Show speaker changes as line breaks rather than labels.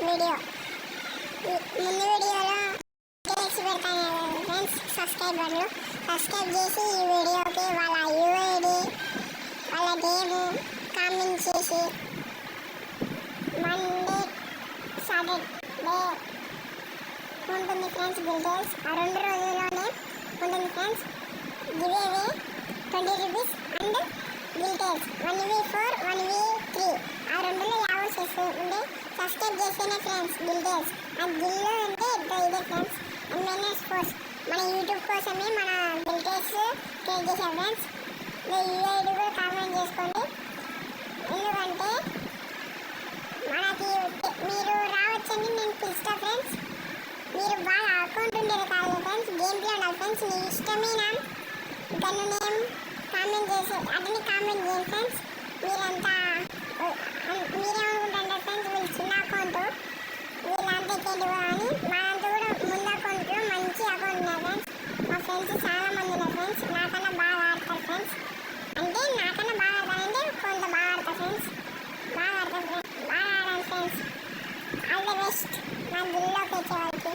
Video ముందు వీడియోలో details పెడతాను ఫ్రెండ్స్. సబ్స్క్రైబ్ చేసి ఈ వీడియోకి వాళ్ళ యూఐడి వాళ్ళ నేము కామెంట్ చేసి మండే సాటర్డే ఉంటుంది ఫ్రెండ్స్. డీటెయిల్స్ ఆ 2 రోజుల్లోనే ఉంటుంది friends. Giveaway 20 rupees and details 1v4 1v3 ఆ 2లో యావో చేస్తుండే సబ్స్క్రైబ్ చేస్తేనే ఫ్రెండ్స్. డీటెయిల్స్ ఆ గిల్లో అంటే ఇదే ఫ్రెండ్స్. ఎంఎన్ఎస్ ఫోర్స్ మన యూట్యూబ్ కోసమే మన డీటెయిల్స్ క్రియేట్ చేసాం ఫ్రెండ్స్. యూఐడి కూడా కామెంట్ చేసుకోండి. ఎందుకంటే మనకి మీరు రావచ్చని నేను పిలుస్తా ఫ్రెండ్స్. మీరు బాగా అకౌంట్ ఉండేది కాదు ఫ్రెండ్స్, గేమ్ ప్లే ఉండాలి ఫ్రెండ్స్. మీ ఇష్టమైన గన్ను నేమ్ కామెంట్ చేసి అతని కామెంట్ చేయండి ఫ్రెండ్స్. మీరంతా మీరేమనుకుంటారు ఫ్రెండ్స్, వీళ్ళు చిన్న అకౌంట్ వీళ్ళంతా ఎక్కేంటి అని. మాదంతా కూడా ముందు అకౌంట్లో మంచి అకౌంట్ ఉన్నాయి ఫ్రెండ్స్. మా ఫ్రెండ్స్ చాలా మంది ఉన్నారు ఫ్రెండ్స్. నాకన్నా బాగా ఆడతారు ఫ్రెండ్స్. అంటే నాకన్నా బాగా ఆడతారంటే కొంత బాగా ఆడతారు ఫ్రెండ్స్. బాగా ఆడతారు ఫ్రెండ్స్. బాగా ఆడాలి ఫ్రెండ్స్. ఆల్ ది బెస్ట్ నా గిల్లోకి వచ్చే వాళ్ళకి.